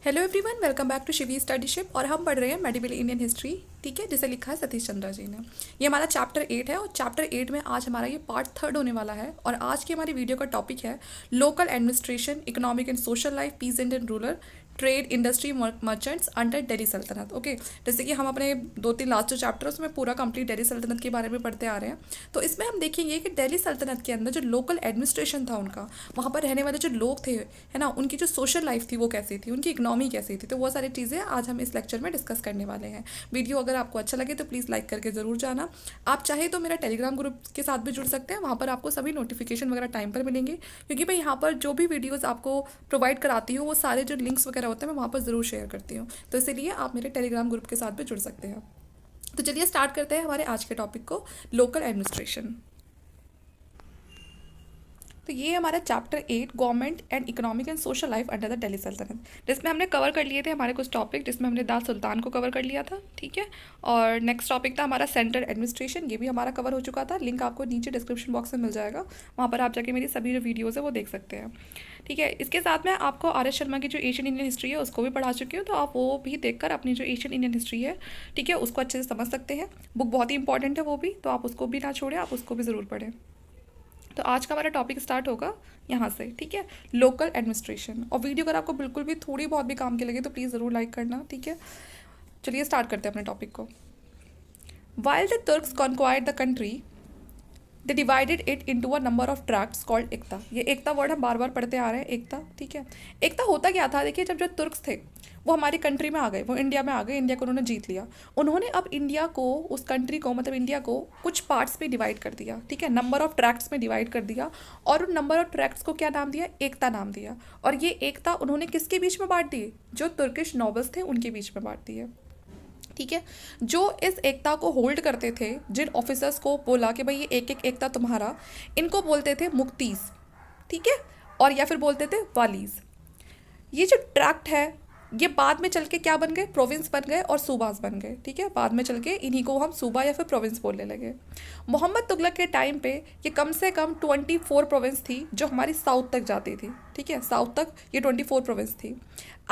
Hello everyone, welcome back to Shivi studyship. और हम पढ़ रहे हैं मेडिवल इंडियन हिस्ट्री, ठीक है, जिसे लिखा है सतीश चंद्रा जी ने। ये हमारा चैप्टर 8 है और चैप्टर 8 में आज हमारा ये पार्ट 3 होने वाला है। और आज की हमारी वीडियो का टॉपिक है local administration, economic and social life, pheasant and rural, trade, industry, merchants under Delhi सल्तनत। ओके, जैसे कि हम अपने 2-3 लास्ट जो चैप्टर है उसमें पूरा कंप्लीट दिल्ली सल्तनत के बारे में पढ़ते आ रहे हैं। तो इसमें हम देखेंगे कि दिल्ली सल्तनत के अंदर जो लोकल एडमिनिस्ट्रेशन था उनका, वहाँ पर रहने वाले जो लोग थे, है ना, उनकी जो सोशल लाइफ थी वो कैसी थी, उनकी इकोनॉमी कैसी थी। तो वो सारी चीज़ें आज हम इस लेक्चर में डिस्कस करने वाले हैं। वीडियो अगर आपको अच्छा लगे तो प्लीज़ लाइक करके ज़रूर जाना। आप चाहे तो मेरा टेलीग्राम ग्रुप के साथ भी जुड़ सकते हैं, वहाँ पर आपको सभी नोटिफिकेशन वगैरह टाइम पर मिलेंगे, क्योंकि मैं यहाँ पर जो भी वीडियोज़ आपको प्रोवाइड कराती हूँ वो सारे जो लिंक्स वगैरह होते हैं मैं वहाँ पर ज़रूर शेयर करती हूँ। तो इसीलिए आप मेरे टेलीग्राम ग्रुप के साथ भी जुड़ सकते हैं। तो चलिए स्टार्ट करते हैं हमारे आज के टॉपिक को, लोकल एडमिनिस्ट्रेशन। तो ये हमारा chapter 8 government and economic and social life under the Delhi सल्तनत, जिसमें हमने कवर कर लिए थे हमारे कुछ टॉपिक, जिसमें हमने दास सुल्तान को कवर कर लिया था, ठीक है। और नेक्स्ट टॉपिक था हमारा सेंट्रल एडमिनिस्ट्रेशन, ये भी हमारा कवर हो चुका था। लिंक आपको नीचे डिस्क्रिप्शन बॉक्स में मिल जाएगा, वहाँ पर आप जाके मेरी सभी जो वीडियोज़ है वो देख सकते हैं, ठीक है। इसके साथ में आपको आर एस शर्मा की जो एशियन इंडियन हिस्ट्री है उसको भी पढ़ा चुकी हूँ, तो आप वो भी देखकर अपनी जो एशियन इंडियन हिस्ट्री है, ठीक है, उसको अच्छे से समझ सकते हैं। बुक बहुत ही इंपॉर्टेंट है वो भी, तो आप उसको भी ना छोड़ें, आप उसको भी ज़रूर पढ़ें। तो आज का हमारा टॉपिक स्टार्ट होगा यहाँ से, ठीक है, लोकल एडमिनिस्ट्रेशन। और वीडियो अगर आपको बिल्कुल भी थोड़ी बहुत भी काम की लगे तो प्लीज़ ज़रूर लाइक करना, ठीक है। चलिए स्टार्ट करते हैं अपने टॉपिक को। While the Turks conquered the country, they divided it into a number of tracts called एकता। ये एकता वर्ड हम बार बार पढ़ते आ रहे हैं, एकता, ठीक है। एकता होता क्या था, देखिए, जब जो तुर्क्स थे वो हमारी कंट्री में आ गए, वो इंडिया में आ गए, इंडिया को उन्होंने जीत लिया। उन्होंने अब इंडिया को, उस कंट्री को, मतलब इंडिया को कुछ पार्ट्स में डिवाइड कर दिया, ठीक है, नंबर ऑफ ट्रैक्ट्स में डिवाइड कर दिया। और उन नंबर ऑफ ट्रैक्ट्स को क्या नाम दिया, एकता नाम दिया। और ये एकता उन्होंने किसके बीच में बांट दी, जो तुर्किश नॉबल्स थे उनके बीच में बांट दी है, ठीक है। जो इस एकता को होल्ड करते थे, जिन ऑफिसर्स को बोला कि भाई ये एक एक एकता तुम्हारा, इनको बोलते थे मुक्तीस, ठीक है, और या फिर बोलते थे वालीज। ये जो ट्रैक्ट है ये बाद में चल के क्या बन गए, प्रोविंस बन गए और सूबास बन गए, ठीक है। बाद में चल के इन्हीं को हम सूबा या फिर प्रोविंस बोलने लगे। मोहम्मद तुगलक के टाइम पे ये कम से कम 24 प्रोविंस थी जो हमारी साउथ तक जाती थी, ठीक है, साउथ तक ये 24 प्रोविंस थी।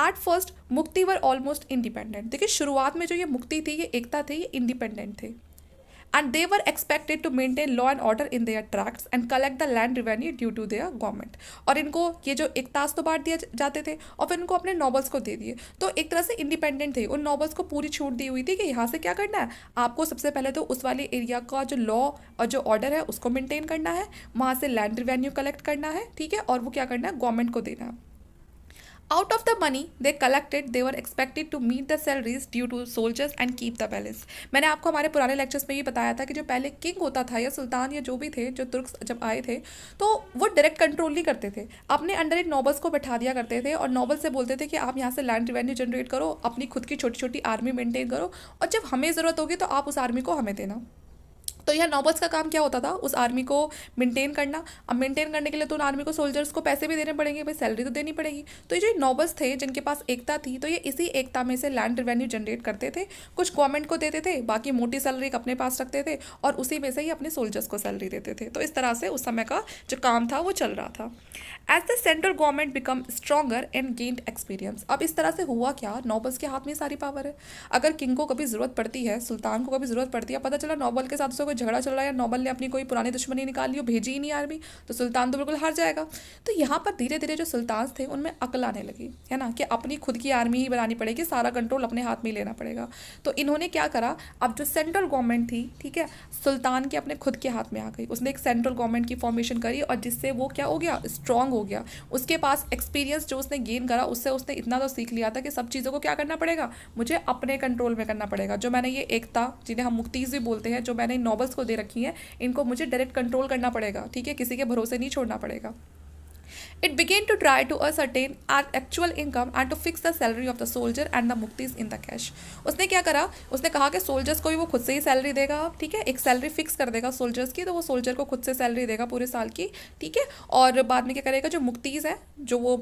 एट फर्स्ट मुक्ति वर ऑलमोस्ट इंडिपेंडेंट। देखिए, शुरुआत में जो ये मुक्ति थी, ये एकता थे, ये इंडिपेंडेंट थे। And they were expected to maintain law and order in their tracts and collect the land revenue due to their government। और इनको ये जो एकतास तो बांट दिए जाते थे और फिर इनको अपने नॉबल्स को दे दिए। तो एक तरह से इंडिपेंडेंट थे, उन नॉबल्स को पूरी छूट दी हुई थी कि यहाँ से क्या करना है, आपको सबसे पहले तो उस वाले एरिया का जो लॉ और जो ऑर्डर है उसको मेंटेन करना है, वहाँ से लैंड रिवेन्यू कलेक्ट करना है, ठीक है, और वो क्या करना है, गवर्नमेंट को देना है। Out of the money they collected, they were expected to meet the salaries due to soldiers and keep the balance। मैंने आपको हमारे पुराने लेक्चर्स में ये बताया था कि जो पहले किंग होता था या सुल्तान या जो भी थे, जो तुर्क्स जब आए थे तो वो डायरेक्ट कंट्रोल नहीं करते थे, अपने अंडर एक नॉबल्स को बैठा दिया करते थे और नॉबल से बोलते थे कि आप यहाँ से लैंड रिवेन्यू जनरेट करो, अपनी खुद की छोटी छोटी आर्मी मेंटेन करो, और जब हमें ज़रूरत होगी तो आप उस आर्मी को हमें देना। तो यह नॉबल्स का काम क्या होता था, उस आर्मी को मेंटेन करना। अब मेंटेन करने के लिए तो उन आर्मी को सोल्जर्स को पैसे भी देने पड़ेंगे, भाई सैलरी तो देनी पड़ेगी। तो ये जो नॉबल्स थे जिनके पास एकता थी, तो ये इसी एकता में से लैंड रिवेन्यू जनरेट करते थे, कुछ गवर्नमेंट को देते थे, बाकी मोटी सैलरी अपने पास रखते थे और उसी में से ही अपने सोल्जर्स को सैलरी देते थे। तो इस तरह से उस समय का जो काम था वो चल रहा था। As the central government become stronger and gained experience. अब इस तरह से हुआ क्या, नॉबल्स के हाथ में सारी पावर है। अगर किंग को कभी ज़रूरत पड़ती है, सुल्तान को कभी ज़रूरत पड़ती है, पता चला नॉबल के साथ उसका कोई झगड़ा चल रहा है या नॉबल ने अपनी कोई पुरानी दुश्मनी निकाली हो, भेजी ही नहीं आर्मी, तो सुल्तान तो बिल्कुल हार जाएगा। तो यहाँ पर धीरे धीरे जो सुल्तान थे उनमें अकल आने लगी, है ना, कि अपनी खुद की आर्मी ही बनानी पड़ेगी, सारा कंट्रोल अपने हाथ में ही लेना पड़ेगा। तो इन्होंने क्या करा, अब जो सेंट्रल गवर्नमेंट थी, ठीक है, सुल्तान के अपने खुद के हाथ में आ गई। उसने एक सेंट्रल गवर्नमेंट की फॉर्मेशन करी और जिससे वो क्या हो गया, स्ट्रांग हो गया। उसके पास एक्सपीरियंस जो उसने गेन करा, उससे उसने इतना तो सीख लिया था कि सब चीज़ों को क्या करना पड़ेगा, मुझे अपने कंट्रोल में करना पड़ेगा। जो मैंने ये एकता, जिन्हें हम मुक्तीज भी बोलते हैं, जो मैंने नॉबल्स को दे रखी है, इनको मुझे डायरेक्ट कंट्रोल करना पड़ेगा, ठीक है, किसी के भरोसे नहीं छोड़ना पड़ेगा। It began to try to ascertain our actual income and to fix the salary of the soldier and the muktis in the cash। उसने क्या करा, उसने कहा कि सोल्जर्स को भी वो खुद से ही सैलरी देगा, ठीक है, एक सैलरी फिक्स कर देगा सोल्जर्स की, तो वो सोल्जर को खुद से सैलरी देगा पूरे साल की, ठीक है। और बाद में क्या करेगा, जो मुक्तीज है, जो वो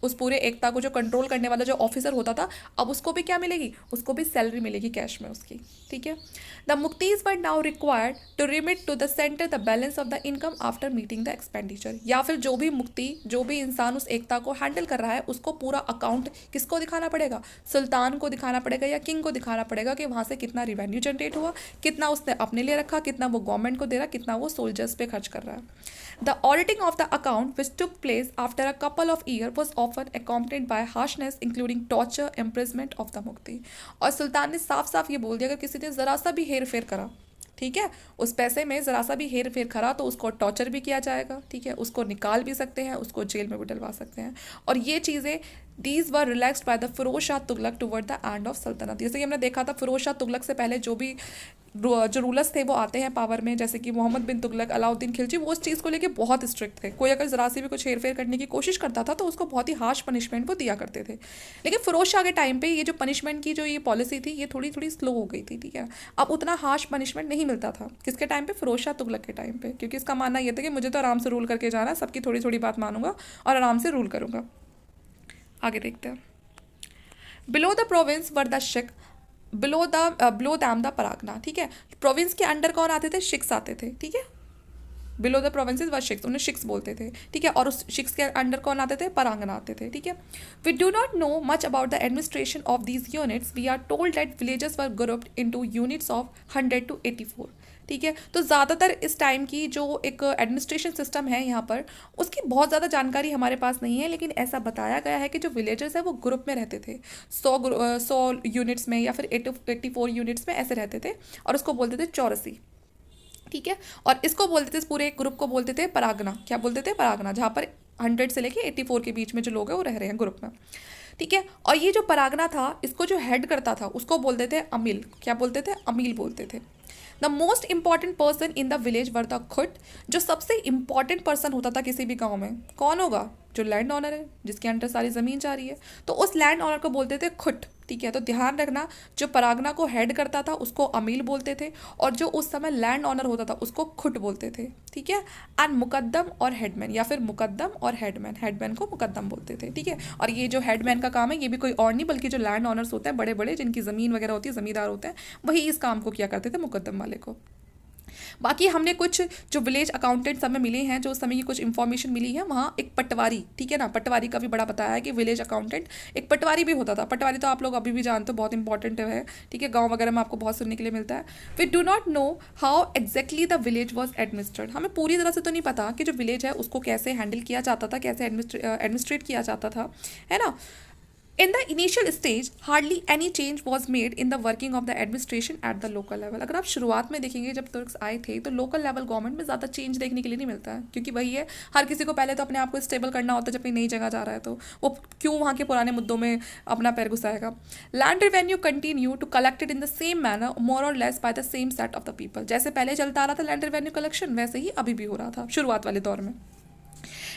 उस पूरे एकता को जो कंट्रोल करने वाला जो ऑफिसर होता था, अब उसको भी क्या मिलेगी, उसको भी सैलरी मिलेगी कैश में उसकी, ठीक है। द मुक्तीज were now required to remit to the centre the balance of the income after meeting the expenditure, या फिर जो भी मुक्ति, जो भी इंसान उस एकता को हैंडल कर रहा है, उसको पूरा अकाउंट किसको दिखाना पड़ेगा, सुल्तान को दिखाना पड़ेगा या किंग को दिखाना पड़ेगा कि वहाँ से कितना रिवेन्यू जनरेट हुआ, कितना उसने अपने लिए रखा, कितना वो गवर्नमेंट को दे रहा, कितना वो सोल्जर्स पे खर्च कर रहा है। The auditing of the account, which took place after a couple of years, was often accompanied by harshness, including torture, imprisonment of the मुक्ति। और सुल्तान ने साफ साफ ये बोल दिया अगर किसी ने ज़रा सा भी हेर फेर करा, ठीक है, उस पैसे में ज़रा सा भी हेर फेर करा तो उसको टॉर्चर भी किया जाएगा, ठीक है, उसको निकाल भी सकते हैं, उसको जेल में भी डलवा सकते हैं। और ये चीज़ें these were relaxed by the Firoz Shah Tughlaq toward the end of सल्तनत। जैसे कि हमने देखा था फिरोज शाह तुगलक से पहले जो भी जो रूलर्स थे वो आते हैं पावर में, जैसे कि मोहम्मद बिन तुगलक, अलाउद्दीन खिलजी, वो उस चीज़ को लेके बहुत स्ट्रिक्ट थे। कोई अगर ज़रा सी भी कुछ हेरफेर करने की कोशिश करता था तो उसको बहुत ही हार्श पनिशमेंट वो दिया करते थे। लेकिन फिरोज शाह के टाइम पे ये जो पनिशमेंट की जो ये पॉलिसी थी ये थोड़ी थोड़ी स्लो हो गई थी, ठीक है। अब उतना हार्श पनिशमेंट नहीं मिलता था किसके टाइम पे, फिरोज शाह तुगलक के टाइम पे, क्योंकि इसका मानना ये था कि मुझे तो आराम से रूल करके जाना है, सबकी थोड़ी थोड़ी बात मानूंगा और आराम से रूल करूंगा। आगे देखते हैं। Below the province were the Sikh, below them the परागना, ठीक है। प्रोविंस के अंडर कौन आते थे, शिख्स आते थे, ठीक है। बिलो द प्रोविंसेस वर शिख्स, उन्हें शिख्स बोलते थे, ठीक है। और उस शिख्स के अंडर कौन आते थे, परांगना आते थे, ठीक है। We do not know much about the administration of these units, we are told that villages were grouped into units of 100 to 84, ठीक है। तो ज़्यादातर इस टाइम की जो एक एडमिनिस्ट्रेशन सिस्टम है यहाँ पर, उसकी बहुत ज़्यादा जानकारी हमारे पास नहीं है, लेकिन ऐसा बताया गया है कि जो विलेजर्स है वो ग्रुप में रहते थे, 100 यूनिट्स में या फिर 84 यूनिट्स में ऐसे रहते थे, और उसको बोलते थे चौरसी, ठीक है। और इसको बोलते थे, इस पूरे एक ग्रुप को बोलते थे परागना। क्या बोलते थे, परागना, जहाँ पर 100 से लेके 84 के बीच में जो लोग हैं वो रह रहे हैं ग्रुप में, ठीक है। और ये जो परागना था, इसको जो हेड करता था उसको बोलते थे अमील। क्या बोलते थे, अमील बोलते थे। The most important person in the village were the खुट, जो सबसे इंपॉर्टेंट पर्सन होता था किसी भी गांव में, कौन होगा, जो लैंड ऑनर है, जिसके अंडर सारी ज़मीन जा रही है, तो उस लैंड ऑनर को बोलते थे खुट, ठीक है। तो ध्यान रखना, जो परागना को हेड करता था उसको अमील बोलते थे, और जो उस समय लैंड ऑनर होता था उसको खुट बोलते थे, ठीक है। एंड मुकद्दम और हेडमैन, या फिर मुकद्दम और हेडमैन, हेडमैन को मुकद्दम बोलते थे, ठीक है। और ये जो हेडमैन का काम है ये भी कोई और नहीं बल्कि जो लैंड ऑनर्स होते हैं बड़े बड़े, जिनकी ज़मीन वगैरह होती है, ज़मींदार होते हैं, वही इस काम को किया करते थे, मुकद्दम वाले को। बाकी हमने कुछ जो विलेज अकाउंटेंट्स हमें मिले हैं, जो उस समय की कुछ इन्फॉर्मेशन मिली है, वहाँ एक पटवारी, ठीक है ना, पटवारी का भी बड़ा बताया है कि विलेज अकाउंटेंट एक पटवारी भी होता था। पटवारी तो आप लोग अभी भी जानते हो, बहुत इंपॉर्टेंट है, ठीक है, गाँव वगैरह में आपको बहुत सुनने के लिए मिलता है। We do not know how exactly the village was administered, हमें पूरी तरह से तो नहीं पता कि जो विलेज है उसको कैसे हैंडल किया जाता था, कैसे एडमिनिस्ट्रेट किया जाता था, है ना। In the initial stage, hardly any change was made in the working of the administration at the local level। अगर आप शुरुआत में देखेंगे जब तुर्क्स आए थे तो लोकल लेवल गवर्नमेंट में ज़्यादा चेंज देखने के लिए नहीं मिलता है, क्योंकि वही है, हर किसी को पहले तो अपने आप को स्टेबल करना होता है। जब कहीं नई जगह जा रहा है तो वो क्यों वहाँ के पुराने मुद्दों में अपना पैर घुसाएगा। Land revenue continue to collected in the same manner more or less by the same set of the people, जैसे पहले चलता आ रहा था लैंड रेवेन्यू कलेक्शन, वैसे ही अभी भी हो रहा था शुरुआत वाले दौर में।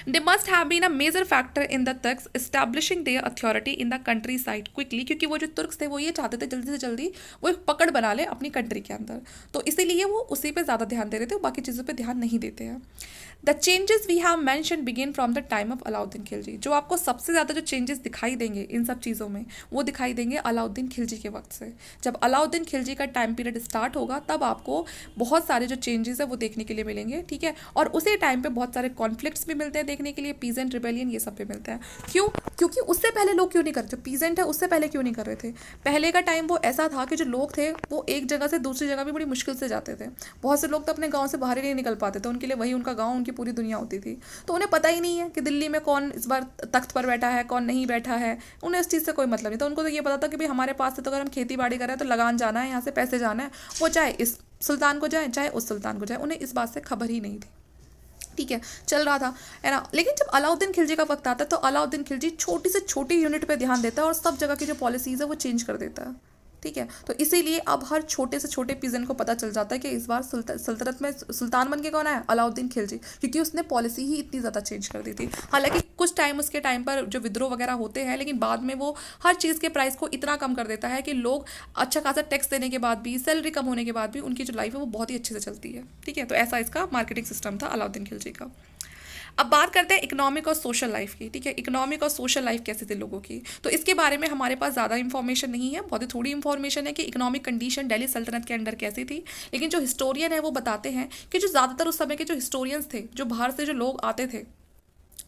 They must have been a major factor in the Turks establishing their authority in the countryside quickly, क्योंकि वो जो तुर्क्स थे वो ये चाहते थे जल्दी से जल्दी वो एक पकड़ बना ले अपनी कंट्री के अंदर, तो इसीलिए वो उसी पे ज़्यादा ध्यान दे रहे थे, बाकी चीज़ों पे ध्यान नहीं देते हैं। The changes we have mention begin from the time of Alauddin Khilji, जो आपको सबसे ज़्यादा जो चेंजेस दिखाई देंगे इन सब चीज़ों में वो दिखाई देंगे अलाउद्दीन खिलजी के वक्त से। जब अलाउद्दीन खिलजी का टाइम पीरियड स्टार्ट होगा तब आपको बहुत सारे जो चेंजेस है वो देखने के लिए मिलेंगे, ठीक है। और उसी टाइम पे बहुत सारे कॉन्फ्लिक्ट्स भी मिलते हैं देखने के लिए, पीजेंट रिबेलियन ये सब भी मिलते हैं। क्यों, क्योंकि उससे पहले लोग क्यों नहीं करते, जो पीजेंट है उससे पहले क्यों नहीं कर रहे थे। पहले का टाइम वो ऐसा था कि जो लोग थे वो एक जगह से दूसरी जगह भी बड़ी मुश्किल से जाते थे। बहुत से लोग तो अपने गाँव से बाहर ही नहीं निकल पाते थे, उनके लिए वही उनका गाँव, उनकी पूरी दुनिया होती थी। तो उन्हें पता ही नहीं है कि दिल्ली में कौन इस बार तख्त पर बैठा है, कौन नहीं बैठा है, उन्हें इस चीज़ से कोई मतलब नहीं था। उनको तो ये पता था कि भाई हमारे पास से तो अगर हम खेती बाड़ी कर रहे हैं तो लगान जाना है, यहाँ से पैसे जाना है, वो चाहे इस सुल्तान को जाए चाहे उस सुल्तान को जाए, उन्हें इस बात से खबर ही नहीं थी, ठीक है, चल रहा था, है ना। लेकिन जब अलाउद्दीन खिलजी का वक्त आता है तो अलाउद्दीन खिलजी छोटी से छोटी यूनिट पे ध्यान देता है और सब जगह की जो पॉलिसीज़ है वो चेंज कर देता है, ठीक है। तो इसीलिए अब हर छोटे से छोटे पीजन को पता चल जाता है कि इस बार सल्तनत में सुल्तान बन के कौन आया, अलाउद्दीन खिलजी, क्योंकि उसने पॉलिसी ही इतनी ज़्यादा चेंज कर दी थी। हालांकि कुछ टाइम उसके टाइम पर जो विद्रोह वगैरह होते हैं, लेकिन बाद में वो हर चीज़ के प्राइस को इतना कम कर देता है कि लोग अच्छा खासा टैक्स देने के बाद भी, सैलरी कम होने के बाद भी उनकी जो लाइफ है वो बहुत ही अच्छे से चलती है, ठीक है। तो ऐसा इसका मार्केटिंग सिस्टम था अलाउद्दीन खिलजी का। अब बात करते हैं इकोनॉमिक और सोशल लाइफ की, ठीक है। इकोनॉमिक और सोशल लाइफ कैसी थी लोगों की, तो इसके बारे में हमारे पास ज़्यादा इंफॉर्मेशन नहीं है, बहुत ही थोड़ी इंफॉर्मेशन है कि इकोनॉमिक कंडीशन दिल्ली सल्तनत के अंडर कैसी थी। लेकिन जो हिस्टोरियन है वो बताते हैं कि जो ज़्यादातर उस समय के जो हिस्टोरियंस थे, जो बाहर से जो लोग आते थे,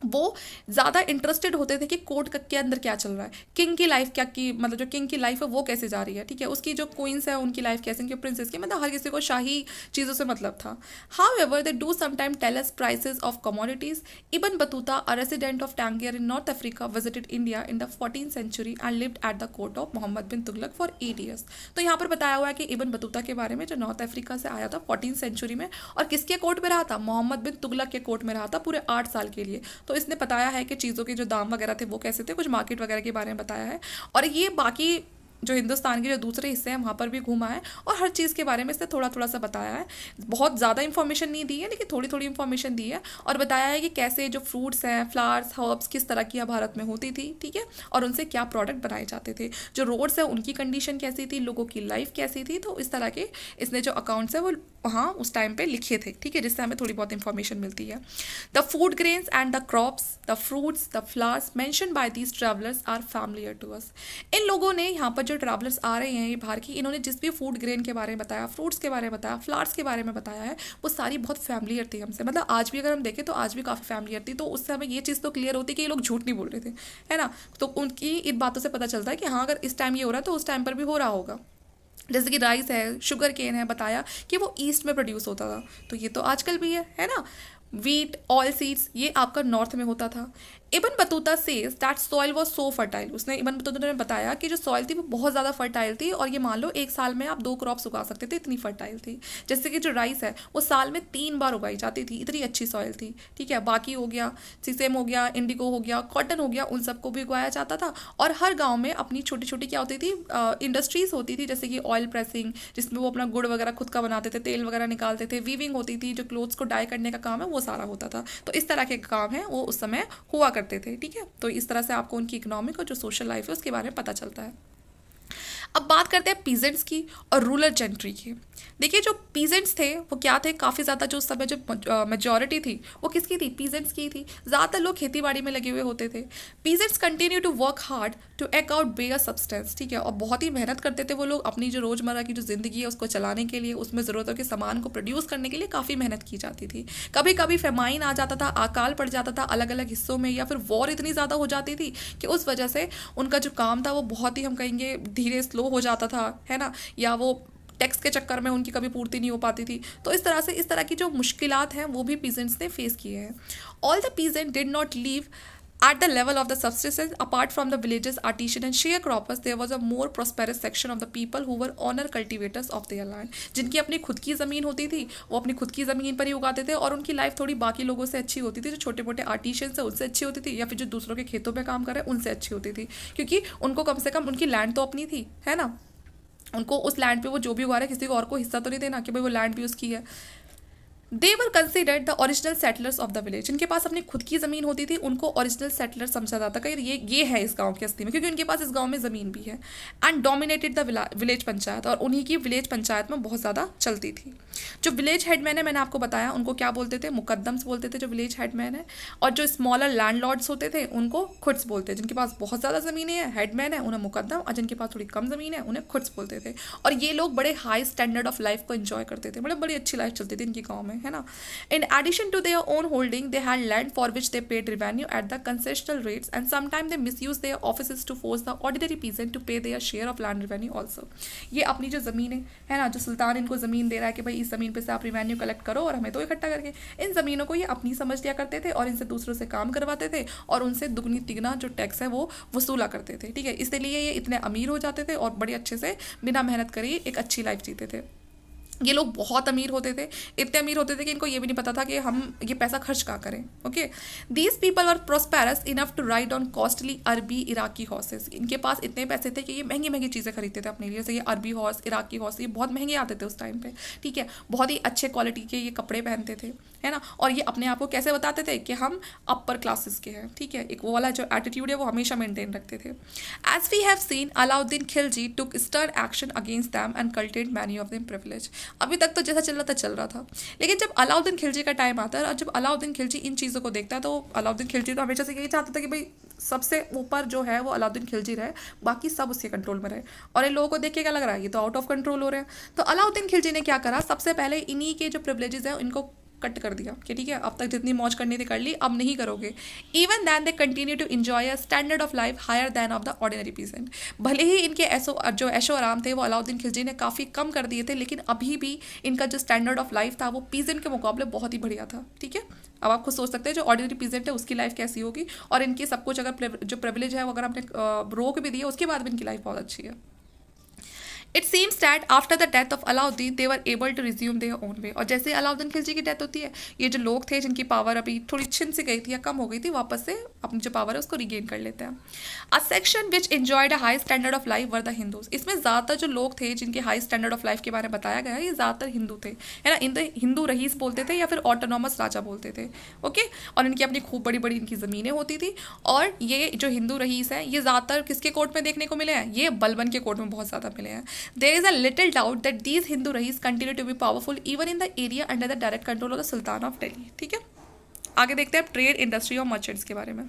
वो ज़्यादा इंटरेस्टेड होते थे कि कोर्ट के अंदर क्या चल रहा है, किंग की लाइफ क्या की, मतलब जो किंग की लाइफ है वो कैसे जा रही है, ठीक है, उसकी जो क्वींस है उनकी लाइफ कैसे, उनके प्रिंसेस की, मतलब हर किसी को शाही चीज़ों से मतलब था। However they do sometime tell us prices of commodities. Ibn Battuta, a resident of Tangier in North Africa, visited India in the 14th century and lived at the court of Muhammad bin Tughlaq for 8 years। तो यहाँ पर बताया हुआ है कि Ibn Battuta के बारे में, जो नॉर्थ अफ्रीका से आया था 14th सेंचुरी में, और किसके कोर्ट में रहा था, मोहम्मद बिन तुगलक के कोर्ट में रहा था पूरे 8 साल के लिए। तो इसने बताया है कि चीज़ों के जो दाम वगैरह थे वो कैसे थे, कुछ मार्केट वगैरह के बारे में बताया है। और ये बाकी जो हिंदुस्तान के जो दूसरे हिस्से हैं वहाँ पर भी घूमा है, और हर चीज़ के बारे में इसने थोड़ा थोड़ा सा बताया है। बहुत ज़्यादा इन्फॉर्मेशन नहीं दी है, लेकिन थोड़ी थोड़ी इन्फॉर्मेशन दी है, और बताया है कि कैसे जो फ्रूट्स हैं, फ्लावर्स, हर्ब्स किस तरह की भारत में होती थी, ठीक है, और उनसे क्या प्रोडक्ट बनाए जाते थे, जो रोड्स हैं उनकी कंडीशन कैसी थी, लोगों की लाइफ कैसी थी। तो इस तरह के इसने जो अकाउंट्स है वो वहाँ उस टाइम पे लिखे थे, ठीक है, जिससे हमें थोड़ी बहुत इंफॉर्मेशन मिलती है। The food grains and the crops, the fruits, the flowers mention by these travellers are familiar to us. इन लोगों ने, यहाँ पर जो ट्रैवलर्स आ रहे हैं ये बाहर की, इन्होंने जिस भी फूड ग्रेन के बारे में बताया, फ्रूट्स के बारे में बताया, फ्लावर्स के बारे में बताया है, वो सारी बहुत फैमिलियर थी हमसे। मतलब आज भी अगर हम देखें तो आज भी काफ़ी फैमिलियर थी। तो उससे हमें ये चीज़ तो क्लियर होती कि ये लोग झूठ नहीं बोल रहे थे, है ना। तो उनकी इन बातों से पता चलता है कि हाँ, अगर इस टाइम ये हो रहा है तो उस टाइम पर भी हो रहा होगा। जैसे कि राइस है, शुगर केन है, बताया कि वो ईस्ट में प्रोड्यूस होता था, तो ये तो आजकल भी है ना। वीट, ऑयल सीड्स, ये आपका नॉर्थ में होता था। Ibn Battuta says that soil was so fertile. उसने, इबन बतूता ने बताया कि जो सॉइल थी वो बहुत ज़्यादा फर्टाइल थी, और ये मान लो एक साल में आप 2 क्रॉप्स उगा सकते थे, इतनी फर्टाइल थी। जैसे कि जो राइस है वो साल में 3 बार उगाई जाती थी, इतनी अच्छी सॉइल थी, ठीक है। बाकी हो गया सीसेम, हो गया इंडिगो, हो गया कॉटन, हो गया, उन सबको भी उगाया जाता था। और हर गाँव में अपनी छोटी छोटी क्या होती थी, इंडस्ट्रीज होती थी, जैसे कि ऑयल प्रेसिंग, जिसमें वो अपना गुड़ वगैरह खुद का बनाते थे, तेल वगैरह निकालते थे, वीविंग होती थी, जो क्लोथ्स को डाई करने का काम है वो सारा होता था। तो इस तरह के काम है वो उस समय हुआ करते थे, ठीक है। तो इस तरह से आपको उनकी इकोनॉमिक और जो सोशल लाइफ है उसके बारे में पता चलता है। अब बात करते हैं पीजेंट्स की और रूरल जेंट्री की। देखिए, जो पीजेंट्स थे वो क्या थे, काफ़ी ज़्यादा जो समय जो मेजॉरिटी थी वो किसकी थी, पीजेंट्स की थी। ज़्यादातर लोग खेती बाड़ी में लगे हुए होते थे। Peasants continue to work hard to eke out bare substance, ठीक है, और बहुत ही मेहनत करते थे वो लोग अपनी जो रोज़मर्रा की जो ज़िंदगी है उसको चलाने के लिए, उसमें ज़रूरतों के सामान को प्रोड्यूस करने के लिए काफ़ी मेहनत की जाती थी। कभी कभी फेमाइन आ जाता था, अकाल पड़ जाता था अलग अलग हिस्सों में, या फिर वॉर इतनी ज़्यादा हो जाती थी कि उस वजह से उनका जो काम था वो बहुत ही, हम कहेंगे, धीरे स्लो हो जाता था, है ना, या वो टैक्स के चक्कर में उनकी कभी पूर्ति नहीं हो पाती थी। तो इस तरह से, इस तरह की जो मुश्किलात हैं वो भी पीजेंट्स ने फेस किए हैं। All the peasant did not leave at the level of the subsistence. Apart from the villages, artisan and sharecroppers, there was a more prosperous section of the people who were honor cultivators of their land. जिनकी अपनी खुद की ज़मीन होती थी वो अपनी खुद की ज़मीन पर ही उगाते थे, और उनकी लाइफ थोड़ी बाकी लोगों से अच्छी होती थी। जो छोटे मोटे आर्टिशियंस हैं उनसे अच्छी होती थी, या फिर जो दूसरों के खेतों में काम कर रहे हैं उनसे अच्छी होती थी, क्योंकि उनको कम से कम उनकी लैंड तो अपनी थी, है ना। उनको उस लैंड पे वो जो भी उगा रहे हैं किसी को और को हिस्सा तो नहीं देना कि भाई वो लैंड भी उसकी है। They were considered the original settlers of the village. जिनके पास अपनी खुद की ज़मीन होती थी उनको ओरिजिनल सेटलर समझा जाता था, ये है इस गांव की अस्थि में, क्योंकि उनके पास इस गांव में ज़मीन भी है। And dominated the village panchayat, और उन्हीं की विलेज पंचायत में बहुत ज़्यादा चलती थी। जो विलेज हेडमैन है, मैंने आपको बताया, उनको क्या बोलते थे, मुकद्दम्स बोलते थे जो विलेज हेडमैन है। और जो स्मॉलर लैंडलॉर्ड्स होते थे उनको खुर्स बोलते हैं। जिनके पास बहुत ज़्यादा ज़मीनें हैं, हेडमैन है, उन्हें मुकद्दम, और जिनके पास थोड़ी कम ज़मीन है उन्हें खुर्स बोलते थे। और ये लोग बड़े हाई स्टैंडर्ड ऑफ लाइफ को एंजॉय करते थे, मतलब बड़ी अच्छी लाइफ चलती थी इनकी गाँव में, है ना। In addition to their own holding, they had land for which they paid revenue at the concessional rates, and sometimes they misused their offices to force the ordinary peasant to pay their share of land revenue also. ये अपनी जो ज़मीन है ना, जो सुल्तान इनको ज़मीन दे रहा है कि भाई इस ज़मीन पे से आप रिवेन्यू कलेक्ट करो और हमें तो इकट्ठा करके, इन ज़मीनों को ये अपनी समझ लिया करते थे, और इनसे दूसरों से काम करवाते थे, और उनसे दुगनी तिगना जो टैक्स है वो वसूला करते थे, ठीक है। इसलिए ये इतने अमीर हो जाते थे और बड़े अच्छे से बिना मेहनत करे एक अच्छी लाइफ जीते थे। ये लोग बहुत अमीर होते थे, इतने अमीर होते थे कि इनको ये भी नहीं पता था कि हम ये पैसा खर्च कहाँ करें। Okay, these people were prosperous enough to ride on costly अरबी इराकी हॉर्सेस। इनके पास इतने पैसे थे कि ये महंगी महंगी चीज़ें खरीदते थे अपने लिए, जैसे ये अरबी हॉर्स, इराकी हॉर्स, ये बहुत महंगे आते थे उस टाइम पे, ठीक है। बहुत ही अच्छे क्वालिटी के ये कपड़े पहनते थे, है ना। और ये अपने आप को कैसे बताते थे कि हम अपर क्लासेस के हैं, ठीक है। एक वो वाला जो एटीट्यूड है वो हमेशा मेंटेन रखते थे। As we have seen, Alauddin Khilji took stern action against them and curtailed many of them privilege. अभी तक तो जैसा चल रहा था। लेकिन जब अलाउद्दीन खिलजी का टाइम आता है और जब अलाउद्दीन खिलजी इन चीज़ों को देखता है, तो अलाउद्दीन खिलजी तो हमेशा से यही चाहता था कि भाई सबसे ऊपर जो है वो अलाउद्दीन खिलजी रहे, बाकी सब उसके कंट्रोल में रहे। और इन लोगों को देख के क्या लग रहा है, ये तो आउट ऑफ कंट्रोल हो रहे हैं। तो अलाउद्दीन खिलजी ने क्या करा, सबसे पहले इन्हीं के जो प्रिविलेजेस हैं इनको कट कर दिया कि ठीक है, अब तक जितनी मौज करनी थी कर ली, अब नहीं करोगे। Even then they continue to enjoy a standard of life higher than of the ordinary peasant. भले ही इनके जो ऐशो आराम थे वो अलाउद्दीन खिलजी ने काफ़ी कम कर दिए थे, लेकिन अभी भी इनका जो स्टैंडर्ड ऑफ लाइफ था वो पीजेंट के मुकाबले बहुत ही बढ़िया था। ठीक है, अब आप खुद सोच सकते हैं जो ऑर्डिनरी पीजेंट है उसकी लाइफ कैसी होगी, और इनकी सब कुछ अगर जो प्रिविलेज है वो अगर आपने रोक भी दिया उसके बाद भी इनकी लाइफ बहुत अच्छी है। It seems that after the death of Alauddin they were able to resume their own way. और जैसे अलाउद्दीन खिलजी की डेथ होती है, ये जो लोग थे जिनकी पावर अभी थोड़ी छिन सी गई थी या कम हो गई थी, वापस से अपनी जो पावर है उसको रिगेन कर लेते हैं। A section which enjoyed a high standard of life were the Hindus. इसमें ज़्यादातर जो लोग थे जिनके हाई स्टैंडर्ड ऑफ लाइफ के बारे में बताया गया है, ये ज़्यादातर हिंदू थे, है ना। इन हिंदू रईस बोलते थे या फिर ऑटोनॉमस राजा बोलते थे। ओके, और इनकी अपनी खूब बड़ी बड़ी इनकी ज़मीनें होती थी। और ये जो हिंदू रईस हैं ये ज़्यादातर किसके कोर्ट में देखने को मिले हैं, ये बलबन के कोर्ट में बहुत ज़्यादा मिले हैं। There is a little doubt that these Hindu rais continue to be powerful even in the area under the direct control of the Sultan of Delhi। ठीक है, आगे देखते हैं ट्रेड, इंडस्ट्री और मर्चेंट्स के बारे में।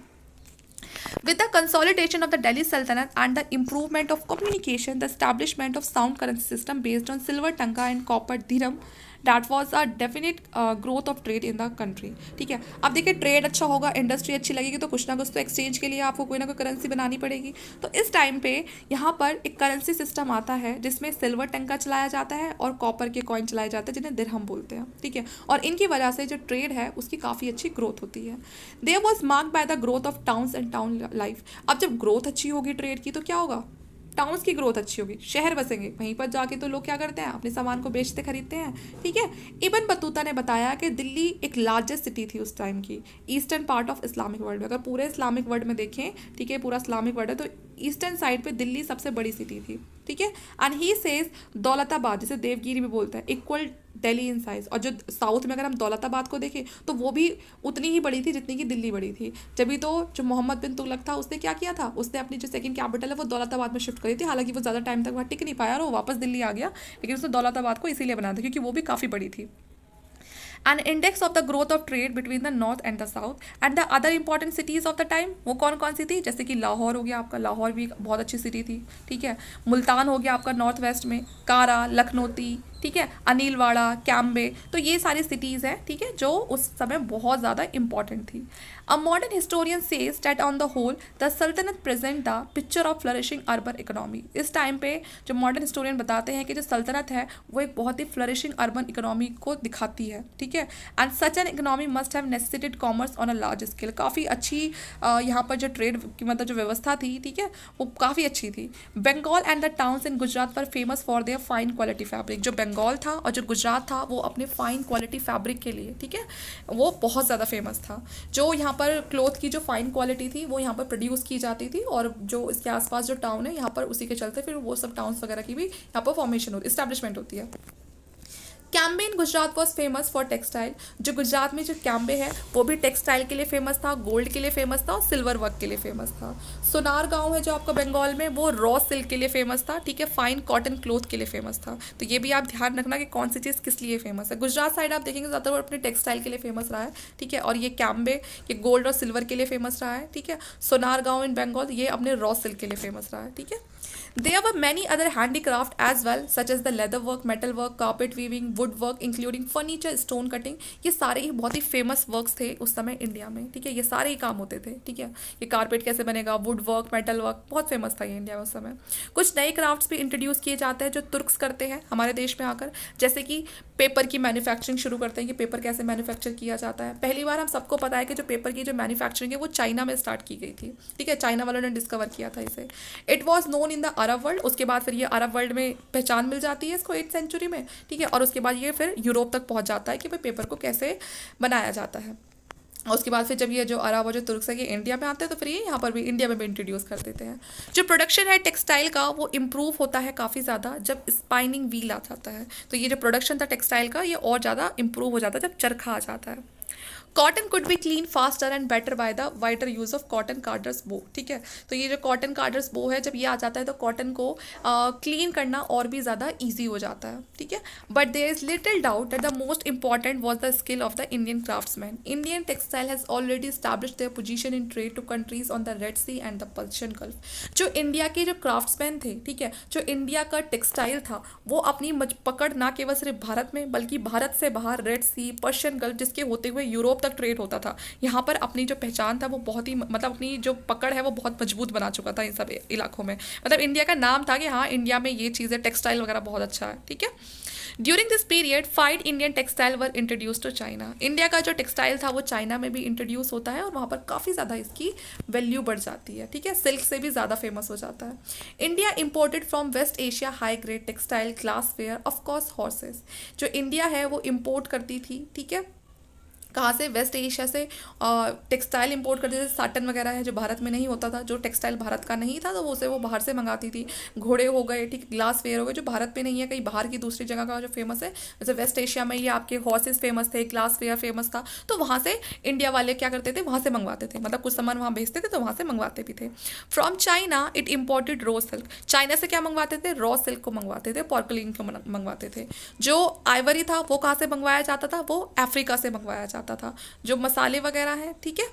With the consolidation of the Delhi Sultanate and the improvement of communication, the establishment of sound currency system based on silver tanga and copper dirham, that was a definite growth of trade in the country। ठीक है, अब देखिए trade अच्छा होगा, industry अच्छी लगेगी, तो कुछ ना कुछ तो एक्सचेंज के लिए आपको कोई ना कोई करेंसी बनानी पड़ेगी। तो इस टाइम पे यहाँ पर एक करेंसी सिस्टम आता है जिसमें सिल्वर टंका चलाया जाता है और कॉपर के कॉइन चलाए जाते हैं जिन्हें दिरहम बोलते हैं। ठीक है, और इनकी वजह से जो ट्रेड है उसकी काफ़ी अच्छी ग्रोथ होती है। There was marked by the growth of towns and town life. अब जब ग्रोथ अच्छी होगी ट्रेड की तो क्या होगा, टाउन्स की ग्रोथ अच्छी होगी, शहर बसेंगे, वहीं पर जाके तो लोग क्या करते हैं, अपने सामान को बेचते खरीदते हैं। ठीक है, इब्न बतूता ने बताया कि दिल्ली एक लार्जेस्ट सिटी थी उस टाइम की, eastern part of Islamic world में। अगर पूरे इस्लामिक वर्ल्ड में देखें, ठीक है, पूरा इस्लामिक वर्ल्ड है, तो ईस्टर्न साइड पे दिल्ली सबसे बड़ी सिटी थी। ठीक है, एंड ही सेज दौलताबाद, जिसे देवगिरी भी बोलते हैं, इक्वल दिल्ली इन साइज। और जो साउथ में अगर हम दौलताबाद को देखें तो वो भी उतनी ही बड़ी थी जितनी कि दिल्ली बड़ी थी। जब तो जो मोहम्मद बिन तुगलक था उसने क्या किया था, उसने अपनी जो सेकंड कैपिटल है वो दौलताबाद में शिफ्ट करी थी। हालांकि वो ज़्यादा टाइम तक वहाँ टिक नहीं पाया और वो वापस दिल्ली आ गया, लेकिन उसने दौलताबाद को इसीलिए बनाया था क्योंकि वो भी काफ़ी बड़ी थी। An index of the growth of trade between the north and the south and the other important cities of the time, वो कौन कौन सी थी, जैसे कि लाहौर हो गया आपका, लाहौर भी बहुत अच्छी सिटी थी। ठीक है, मुल्तान हो गया आपका नॉर्थ वेस्ट में, कारा, लखनौती, ठीक है, अनिलवाड़ा, कैम्बे, तो ये सारी सिटीज़ हैं, ठीक है, जो उस समय बहुत ज़्यादा इंपॉर्टेंट थी। A modern historian says that on the whole the सल्तनत present the picture of flourishing urban economy. इस टाइम पे जो मॉडर्न हिस्टोरियन बताते हैं कि जो सल्तनत है वो एक बहुत ही फ्लरिशिंग अर्बन इकोनॉमी को दिखाती है। ठीक है, and such an economy must have necessitated commerce on a large scale. काफ़ी अच्छी यहाँ पर जो ट्रेड की मतलब जो व्यवस्था थी, ठीक है, वो काफ़ी अच्छी थी। Bengal and the towns in Gujarat were famous for their fine quality fabric. जो बंगाल था और जो गुजरात था वो अपने फाइन क्वालिटी फैब्रिक के लिए, ठीक है, वो बहुत ज़्यादा फेमस था। जो यहाँ पर क्लोथ की जो फाइन क्वालिटी थी वो यहाँ पर प्रोड्यूस की जाती थी, और जो इसके आसपास जो टाउन है यहाँ पर उसी के चलते फिर वो सब टाउन्स वगैरह की भी यहाँ पर फॉर्मेशन होती, इस्टेब्लिशमेंट होती है। Cambay in Gujarat was famous for textile. जो गुजरात में जो कैम्बे है वो भी टेक्सटाइल के लिए फेमस था, गोल्ड के लिए फेमस था और सिल्वर वर्क के लिए फेमस था। सोनार गांव है जो आपका बंगाल में, वो रॉ सिल्क के लिए फेमस था, ठीक है, फाइन कॉटन क्लोथ के लिए फेमस था। तो ये भी आप ध्यान रखना कि कौन सी चीज़ किस लिए फेमस है। गुजरात साइड आप देखेंगे ज़्यादातर वो अपने टेक्सटाइल के लिए फेमस रहा है, ठीक है, और ये कैम्बे ये गोल्ड और सिल्वर के लिए फेमस रहा है, ठीक है। सोनार गांव इन बंगाल ये अपने रॉ सिल्क के लिए फेमस रहा है, ठीक है। There were many other handicraft as well, such as the leather work, metal work, carpet weaving, wood work, including furniture, stone cutting। ये सारे ही बहुत ही फेमस वर्क्स थे उस समय इंडिया में, ठीक है, ये सारे ही काम होते थे, ठीक है। ये कारपेट कैसे बनेगा, वुड वर्क, मेटल वर्क, बहुत फेमस था ये इंडिया में उस समय। कुछ नए क्राफ्ट्स भी इंट्रोड्यूस किए जाते हैं जो तुर्क्स करते हैं हमारे देश में आकर, जैसे कि पेपर की मैन्युफैक्चरिंग शुरू करते हैं कि पेपर कैसे मैन्युफैक्चर किया जाता है। पहली बार हम सबको पता है कि जो पेपर की जो मैन्युफैक्चरिंग है वो चाइना में स्टार्ट की गई थी, ठीक है, चाइना वालों ने डिस्कवर किया था इसे। It was known in the Arab world, उसके बाद फिर ये अरब वर्ल्ड में पहचान मिल जाती है इसको 8th सेंचुरी में, ठीक है, और उसके बाद ये फिर यूरोप तक पहुंच जाता है कि भाई पेपर को कैसे बनाया जाता है। और उसके बाद फिर जब ये जो अरब और जो तुर्क है ये इंडिया में आते हैं तो फिर ये यहाँ पर भी इंडिया में भी इंट्रोड्यूस कर देते हैं। जो प्रोडक्शन है टेक्सटाइल का वो इम्प्रूव होता है काफ़ी ज़्यादा जब स्पाइनिंग व्हील आ जाता है। तो ये जो प्रोडक्शन था टेक्सटाइल का ये और ज़्यादा इम्प्रूव हो जाता है जब चरखा आ जाता है। Cotton could be clean faster and better by the wider use of cotton cadres बो, ठीक है। तो ये जो कॉटन कार्डर्स बो है, जब ये आ जाता है तो कॉटन को क्लीन करना और भी ज़्यादा ईजी हो जाता है, ठीक है। But there is little doubt that the most important was the skill of the Indian craftsman. Indian textile has already establish their position in trade to countries on the Red Sea and the Persian Gulf. जो India के जो craftsman थे, ठीक है, जो India का textile था, वो अपनी पकड़ ना केवल सिर्फ भारत में बल्कि भारत से बाहर रेड सी, पर्शियन गल्फ, जिसके होते हुए यूरोप तक ट्रेड होता था, यहाँ पर अपनी जो पहचान था वो बहुत ही, मतलब अपनी जो पकड़ है वो बहुत मजबूत बना चुका था इन सब इलाकों में। मतलब इंडिया का नाम था कि हाँ, इंडिया में ये चीज़ें, टेक्सटाइल वगैरह बहुत अच्छा है, ठीक है। During this period 5 Indian textile were introduce to China. India का जो टेक्सटाइल था वो चाइना में भी इंट्रोड्यूस होता है और वहाँ पर काफ़ी ज़्यादा इसकी वैल्यू बढ़ जाती है, ठीक है, सिल्क से भी ज़्यादा फेमस हो जाता है। India imported from West Asia high grade textile, glass ware, of course horses. जो इंडिया है वो इम्पोर्ट करती थी, ठीक है, कहाँ से, वेस्ट एशिया से टेक्सटाइल इंपोर्ट करते थे। साटन वगैरह है जो भारत में नहीं होता था, जो टेक्सटाइल भारत का नहीं था तो वो बाहर से मंगाती थी। घोड़े हो गए, ठीक, ग्लास वेयर हो गए जो भारत में नहीं है, कहीं बाहर की दूसरी जगह का जो फेमस है। जैसे वेस्ट एशिया में ये आपके हॉर्सेस फेमस थे, ग्लास वेयर फेमस था, तो वहाँ से इंडिया वाले क्या करते थे, वहाँ से मंगवाते थे, मतलब कुछ सामान वहाँ भेजते थे तो वहाँ से मंगवाते भी थे। From China it imported raw silk. China से क्या मंगवाते थे, रॉ सिल्क को मंगवाते थे, पॉर्कलिन को मंगवाते थे। जो आइवरी था वो कहाँ से मंगवाया जाता था, वो अफ्रीका से मंगवाया जाता था। जो मसाले वगैरह हैं, ठीक है,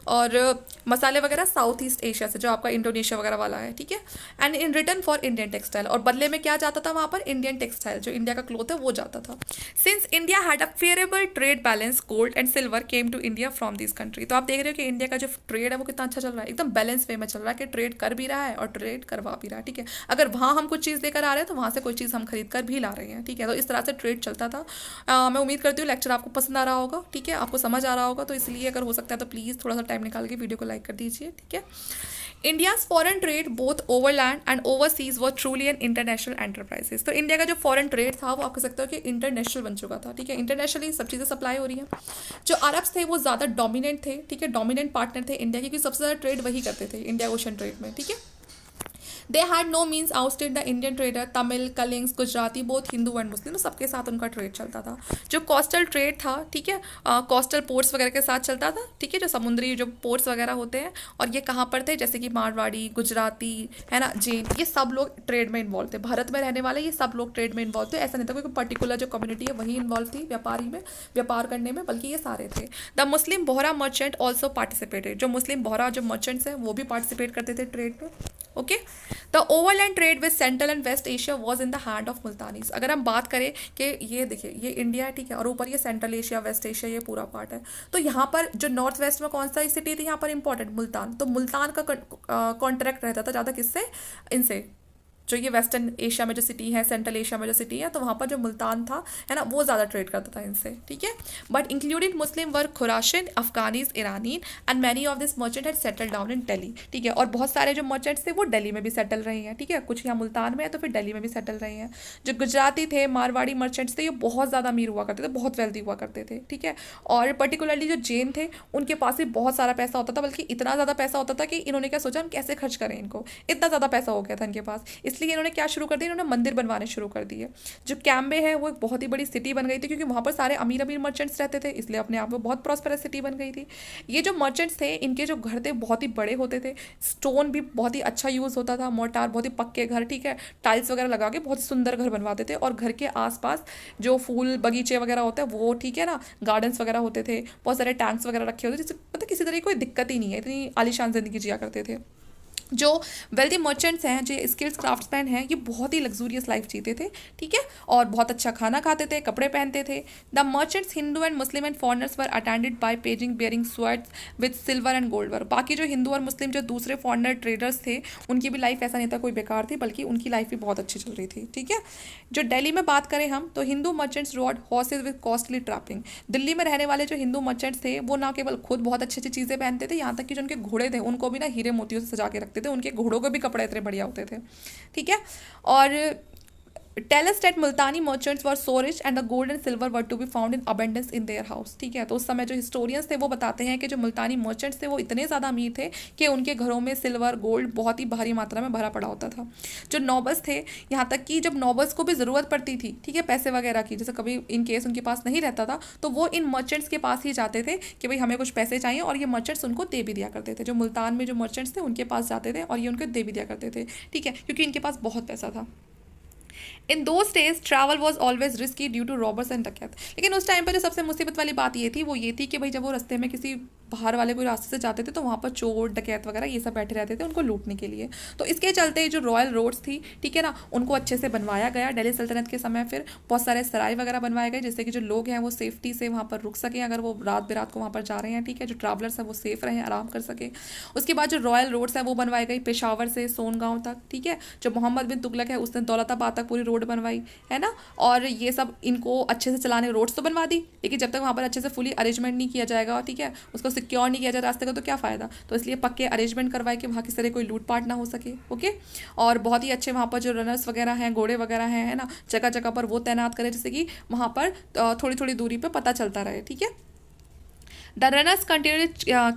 और मसाले वगैरह साउथ ईस्ट एशिया से, जो आपका इंडोनेशिया वगैरह वाला है, ठीक है। And in return for Indian textile, और बदले में क्या जाता था वहाँ पर, इंडियन टेक्सटाइल, जो इंडिया का क्लोथ है वो जाता था। Since India had a favourable trade balance, gold and silver came to India from this country. तो आप देख रहे हो कि इंडिया का जो ट्रेड है वो कितना अच्छा चल रहा है, एकदम बैलेंस वे में चल रहा है, कि ट्रेड कर भी रहा है और ट्रेड करवा भी रहा है, ठीक है। अगर वहाँ हम कुछ चीज़ लेकर आ रहे हैं तो वहाँ से कोई चीज़ हम खरीद कर भी ला रहे हैं, ठीक है। तो इस तरह से ट्रेड चलता था। मैं उम्मीद करती हूँ लेक्चर आपको पसंद आ रहा होगा, ठीक है, आपको समझ आ रहा होगा। तो इसलिए अगर हो सकता है तो प्लीज़ थोड़ा सा टाइम निकाल के वीडियो को लाइक कर दीजिए, ठीक है। India's foreign trade both overland and overseas was truly an international enterprises. तो इंडिया का जो फॉरेन ट्रेड था वो आप कह सकते हो कि इंटरनेशनल बन चुका था, ठीक है। इंटरनेशनली सब चीज़ें सप्लाई हो रही हैं। जो अरब्स थे वो ज़्यादा डोमिनेंट थे, ठीक है, डोमिनेंट पार्टनर थे इंडिया के, क्योंकि सबसे ज़्यादा ट्रेड वही करते थे इंडिया ओशन ट्रेड में, ठीक है। They had no means ousted the Indian trader, Tamil, Kalingas, Gujarati, both Hindu and Muslim, तो सबके साथ उनका ट्रेड चलता था। जो कोस्टल ट्रेड था, ठीक है, कोस्टल पोर्ट्स वगैरह के साथ चलता था, ठीक है, जो समुद्री जो पोर्ट्स वगैरह होते हैं, और ये कहाँ पर थे, जैसे कि मारवाड़ी, गुजराती, है ना, जैन, ये सब लोग ट्रेड में इन्वॉल्व थे। भारत में रहने वाले ये सब लोग ट्रेड में इन्वॉल्व थे। ऐसा नहीं था कोई पर्टिकुलर जो कम्युनिटी है वही इन्वॉल्व थी व्यापारी में, व्यापार करने में, बल्कि ये सारे थे। The Muslim Bohra merchant also participated. जो मुस्लिम बोहरा जो मर्चेंट्स हैं वो भी पार्टिसिपेट करते थे ट्रेड में, okay. The overland trade with Central and West Asia was in the hand of Multanis. अगर हम बात करें कि ये देखिए ये इंडिया है, ठीक है, और ऊपर ये सेंट्रल एशिया, वेस्ट एशिया, ये पूरा पार्ट है। तो यहाँ पर जो नॉर्थ वेस्ट में कौन सा सिटी थी यहाँ पर इंपॉर्टेंट, मुल्तान। तो मुल्तान का कॉन्ट्रैक्ट रहता था ज़्यादा किससे, इनसे, जो ये वेस्टर्न एशिया में जो सिटी है, सेंट्रल एशिया में जो सिटी है, तो वहाँ पर जो मुल्तान था, है ना, वो ज़्यादा ट्रेड करता था इनसे, ठीक है। But included Muslim were Khurasanis, Afghanis, Irani and many of this merchant had settle down in Delhi, ठीक है। और बहुत सारे जो मर्चेंट्स थे वो दिल्ली में भी सेटल रहे हैं, ठीक है, कुछ यहाँ मुल्तान में है तो फिर दिल्ली में भी सेटल रहे हैं। जो गुजराती थे, मारवाड़ी मर्चेंट्स थे, ये बहुत ज़्यादा अमीर हुआ करते थे, बहुत वेल्दी हुआ करते थे, ठीक है। और पर्टिकुलरली जो जैन थे उनके पास भी बहुत सारा पैसा होता था, बल्कि इतना ज़्यादा पैसा होता था कि इन्होंने क्या सोचा, हम कैसे खर्च करें इनको, इतना ज़्यादा पैसा हो गया था इनके पास, इसलिए इन्होंने क्या शुरू कर दिया, इन्होंने मंदिर बनवाने शुरू कर दिए। जो कैम्बे है वो एक बहुत ही बड़ी सिटी बन गई थी, क्योंकि वहाँ पर सारे अमीर अमीर मर्चेंट्स रहते थे, इसलिए अपने आप में बहुत प्रॉस्पेरस सिटी बन गई थी। ये जो मर्चेंट्स थे इनके जो घर थे बहुत ही बड़े होते थे, स्टोन भी बहुत ही अच्छा यूज़ होता था, मोर्टार, बहुत ही पक्के घर, ठीक है, टाइल्स वगैरह लगा के बहुत ही सुंदर घर बनवाते थे। और घर के आसपास जो फूल बगीचे वगैरह होते हैं वो, ठीक है ना, गार्डन्स वगैरह होते थे, बहुत सारे टैंक्स वगैरह रखे होते थे, जिससे पता किसी तरह की कोई दिक्कत ही नहीं है, इतनी आलीशान जिंदगी जिया करते थे। जो वेल्दी मर्चेंट्स हैं, जो स्किल्स क्राफ्ट्समैन हैं, ये बहुत ही लग्जूरियस लाइफ जीते थे, ठीक है, और बहुत अच्छा खाना खाते थे, कपड़े पहनते थे। The merchants Hindu and Muslim and foreigners were attended by paging bearing swords with silver and gold work. बाकी जो हिंदू और मुस्लिम जो दूसरे फॉरनर ट्रेडर्स थे उनकी भी लाइफ ऐसा नहीं था कोई बेकार थी, बल्कि उनकी लाइफ भी बहुत अच्छी चल रही थी, ठीक है। जो दिल्ली में बात करें हम, तो Hindu merchants road horse's with costly trapping. Delhi में रहने वाले जो हिंदू मर्चेंट्स थे वो ना केवल खुद बहुत अच्छी अच्छी चीज़ें पहनते थे, यहाँ तक कि जो उनके घोड़े थे उनको भी ना हीरे मोतियों से सजा के रखते थे, उनके घोड़ों को भी कपड़े इतने बढ़िया होते थे, ठीक है। और tell us that Multani merchants were so rich and the gold and silver were to be found in abundance in their house. ठीक है, तो उस समय जो हिस्टोरियंस थे वो बताते हैं कि जो मुल्तानी मर्चेंट्स थे वो इतने ज़्यादा अमीर थे कि उनके घरों में सिल्वर गोल्ड बहुत ही भारी मात्रा में भरा पड़ा होता था। जो नॉबल्स थे, यहाँ तक कि जब नॉबल्स को भी ज़रूरत पड़ती थी, ठीक है, पैसे वगैरह की, जैसे कभी इन केस उनके पास नहीं रहता था तो वो इन मर्चेंट्स के पास ही जाते थे कि भाई हमें कुछ पैसे चाहिए, और ये मर्चेंट्स उनको दे भी दिया करते थे। जो मुल्तान में जो मर्चेंट्स थे उनके पास जाते थे और ये उनको दे भी दिया करते थे। ठीक है, क्योंकि इनके पास बहुत पैसा था। In those days travel was always risky due to robbers and dacoit. लेकिन उस टाइम पर जो सबसे मुसीबत वाली बात ये थी वो ये थी कि भाई जब वो रास्ते में किसी बाहर वाले कोई रास्ते से जाते थे तो वहाँ पर चोर डकैत वगैरह ये सब बैठे रहते थे उनको लूटने के लिए। तो इसके चलते जो रॉयल रोड्स थी, ठीक है ना, उनको अच्छे से बनवाया गया दिल्ली सल्तनत के समय। फिर बहुत सारे सराय वगैरह बनवाए गए जिससे कि जो लोग हैं वो सेफ्टी से वहाँ पर रुक सकें, अगर वो रात बेरात को वहाँ पर जा रहे हैं, ठीक है, जो ट्रैवलर्स हैं वो सेफ रहें, आराम कर सके। उसके बाद जो रॉयल रोड्स हैं वो बनवाई गई पेशावर से सोनगांव तक। ठीक है, जो मोहम्मद बिन तुगलक है उसने दौलताबाद तक पूरी रोड बनवाई है ना, और ये सब इनको अच्छे से चलाने रोड्स तो बनवा दी, लेकिन जब तक वहाँ पर अच्छे से फुली अरेंजमेंट नहीं किया जाएगा, ठीक है, उसको सिक्योर नहीं किया जाए रास्ते का, तो क्या फ़ायदा। तो इसलिए पक्के अरेंजमेंट करवाए कि वहाँ किस तरह कोई लूटपाट ना हो सके। ओके, और बहुत ही अच्छे वहाँ पर जो रनर्स वगैरह हैं, घोड़े वगैरह हैं, है ना, जगह जगह पर वो तैनात करें जिससे कि वहाँ पर थोड़ी थोड़ी दूरी पर पता चलता रहे। ठीक है, the runners continue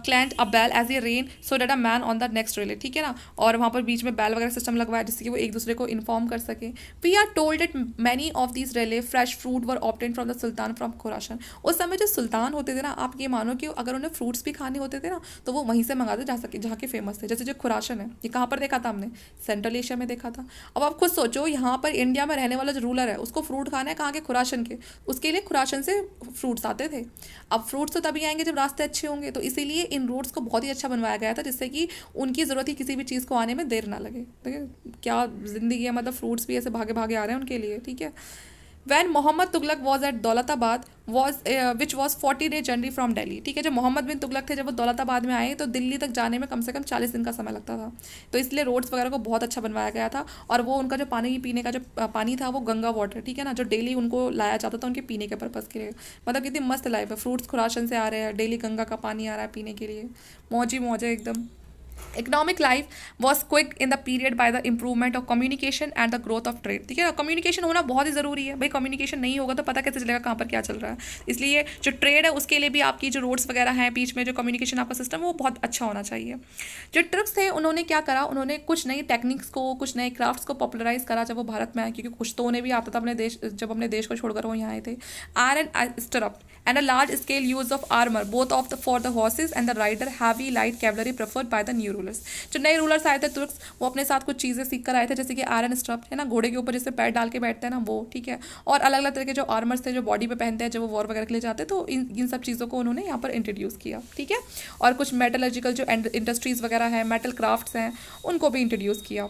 clang a bell as a ran so that a man on the next relay. ठीक है ना, और वहाँ पर बीच में बेल वगैरह सिस्टम लगवाया जिससे कि वो एक दूसरे को इन्फॉर्म कर सके। We are told that many of these relay fresh fruit were obtain from the sultan from Khurasan. उस समय जो सुल्तान होते थे ना, आप ये मानो कि अगर उन्हें फ्रूट्स भी खाने होते थे ना तो वो वहीं से मंगाते जा सके जहाँ के फेमस थे। जैसे जो खुरासन है, ये कहाँ पर देखा था हमने, सेंट्रल एशिया में देखा था। अब आप खुद सोचो, यहाँ पर इंडिया में रहने वाला जो रूलर है उसको फ्रूट खाना है कहाँ के, खुरासन के, उसके लिए खुरासन से फ्रूट्स आते थे। अब फ्रूट्स तो तभी आएंगे जब रास्ते अच्छे होंगे, तो इसीलिए इन रोड्स को बहुत ही अच्छा बनवाया गया था जिससे कि उनकी ज़रूरत ही किसी भी चीज़ को आने में देर ना लगे। देखिए क्या ज़िंदगी है, मतलब फ्रूट्स भी ऐसे भागे भागे आ रहे हैं उनके लिए। ठीक है, when Muhammad Tughlaq was at Daulatabad was which was 40 day journey from Delhi. ठीक है, जब मोहम्मद बिन तुगलक थे, जब वो दौलताबाद में आए तो दिल्ली तक जाने में कम से कम 40 दिन का समय लगता था। तो इसलिए रोड्स वगैरह को बहुत अच्छा बनवाया गया था। और वो उनका जो पानी पीने का जो पानी था वो गंगा वाटर, ठीक है ना, जो डेली उनको लाया जाता था उनके पीने के पर्पज़ के लिए। मतलब कितनी मस्त लाइफ है, फ्रूट्स खुराशन से आ रहे हैं, डेली गंगा का पानी आ रहा है पीने के लिए, मौज ही मौज है एकदम। Economic life was quick in the period by the improvement of communication and the growth of trade. ठीक है, कम्युनिकेशन होना बहुत ही ज़रूरी है भाई, कम्युनिकेशन नहीं होगा तो पता कैसे चलेगा कहाँ पर क्या चल रहा है। इसलिए जो ट्रेड है उसके लिए भी आपकी जो रोड्स वगैरह हैं बीच में, जो कम्युनिकेशन आपका सिस्टम है वो बहुत अच्छा होना चाहिए। जो ट्रिप्स थे उन्होंने क्या करा, उन्होंने कुछ नई टेक्निक्स को, कुछ नए क्राफ्ट्स को पॉपुलराइज करा जब वो भारत में आए, क्योंकि कुछ तो उन्हें भी आता था अपने देश, जब अपने देश को छोड़कर वो यहाँ आए थे। Iron stirrup and a large scale use of armor both for the horses and the rider, heavy light cavalry preferred by the new rulers। जो नए रूलर्स आए थे तुर्क्स, वो अपने साथ कुछ चीज़ें सीख कर आए थे, जैसे कि आयरन स्टफ है ना, घोड़े के ऊपर जिससे पैर डाल के बैठते हैं ना वो, ठीक है, और अलग अलग तरह के जो आर्मर्स थे जो बॉडी पे पहनते हैं जब वो वॉर वगैरह के लिए जाते हैं, तो इन सब चीज़ों को उन्होंने यहाँ पर इंट्रोड्यूस किया। ठीक है, और कुछ मेटलर्जिकल जो इंडस्ट्रीज़ वगैरह हैं, मेटल क्राफ्ट्स हैं, उनको भी इंट्रोड्यूस किया।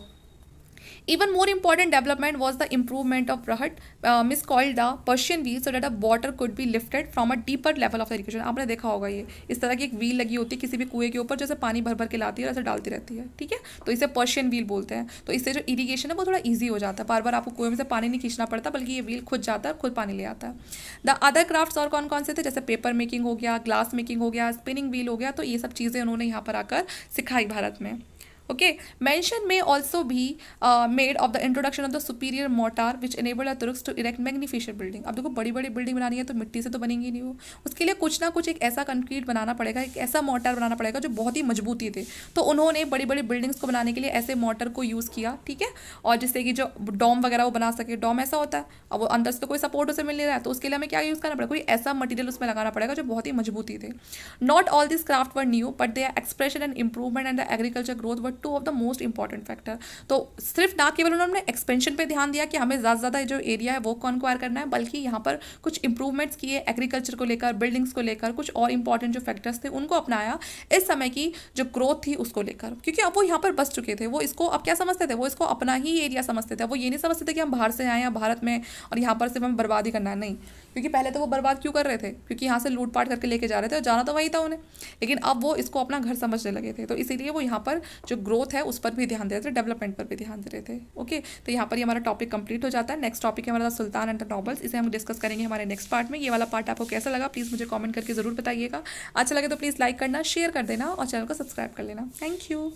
Even more important development was the improvement of Rahat, miscalled the Persian wheel, so that a water could be lifted from a deeper level of irrigation। आपने देखा होगा ये इस तरह की एक व्हील लगी होती है किसी भी कुएं के ऊपर, जैसे पानी भर भर के लाती है और ऐसे डालती रहती है। ठीक है, तो इसे पर्शियन व्हील बोलते हैं। तो इससे जो इरीगेशन है वो थोड़ा ईजी हो जाता है, बार बार आपको कुएं में से पानी नहीं खींचना पड़ता, बल्कि ये व्हील खुद जाता है, खुद पानी ले आता है। द अदर क्राफ्ट्स और कौन कौन से थे, जैसे पेपर मेकिंग हो गया, ग्लास मेकिंग हो गया, स्पिनिंग व्हील हो गया, तो ये सब चीज़ें उन्होंने यहाँ पर आकर सिखाई भारत में। Okay, mention may also be made of the introduction of the superior mortar which enabled the Turks to erect magnificent building। अब देखो बड़ी बड़ी बिल्डिंग बनानी है तो मिट्टी से तो बनेंगी नहीं वो, उसके लिए कुछ ना कुछ एक ऐसा कंक्रीट बनाना पड़ेगा, एक ऐसा मोर्टार बनाना पड़ेगा जो बहुत ही मजबूती थे। तो उन्होंने बड़ी बड़ी बिल्डिंग्स को बनाने के लिए ऐसे मोर्टार को यूज़ किया। ठीक है, और जिससे कि जो डॉम वगैरह वो बना सके। डॉम ऐसा होता है, अब वो अंदर से तो कोई सपोर्ट उसे मिल नहीं रहा है, तो उसके लिए हमें क्या यूज़ करना पड़ेगा, कोई ऐसा मटीरियल उसमें लगाना पड़ेगा जो बहुत ही मजबूती थे। Not all this craft were new but their expression and improvement and the agriculture growth were two of the most important factor. तो सिर्फ ना केवल उन्होंने एक्सपेंशन पे ध्यान दिया कि हमें ज़्यादा ज़्यादा जो एरिया है वो कॉन्क्वायर करना है, बल्कि यहाँ पर कुछ इंप्रूवमेंट्स किए एग्रीकल्चर को लेकर, बिल्डिंग्स को लेकर, कुछ और इंपॉर्टेंट जो फैक्टर्स थे उनको अपनाया इस समय की जो ग्रोथ थी उसको लेकर। क्योंकि अब वो यहाँ पर बस चुके थे, वो इसको अब क्या समझते थे, वो इसको अपना ही एरिया समझते थे। वो ये नहीं समझते थे कि हम बाहर से आए हैं भारत में और यहाँ पर सिर्फ हमें बर्बाद ही करना है, नहीं। क्योंकि पहले तो वो बर्बाद क्यों कर रहे थे, क्योंकि यहाँ से लूटपाट करके लेके जा रहे थे और जाना तो वही था उन्हें, लेकिन अब वो इसको अपना घर समझने लगे थे। तो इसीलिए वो यहाँ पर जो ग्रोथ है उस पर भी ध्यान दे रहे थे, डेवलपमेंट पर भी ध्यान दे रहे थे। ओके, तो यहाँ पर ये हमारा टॉपिक कंप्लीट हो जाता है। नेक्स्ट टॉपिक है हमारा सुल्तान एंड द नॉबल्स, इसे हम डिस्कस करेंगे हमारे नेक्स्ट पार्ट में। ये वाला पार्ट आपको कैसा लगा प्लीज़ मुझे कमेंट करके ज़रूर बताइएगा। अच्छा लगे तो प्लीज़ लाइक करना, शेयर कर देना और चैनल को सब्सक्राइब कर लेना। Thank you.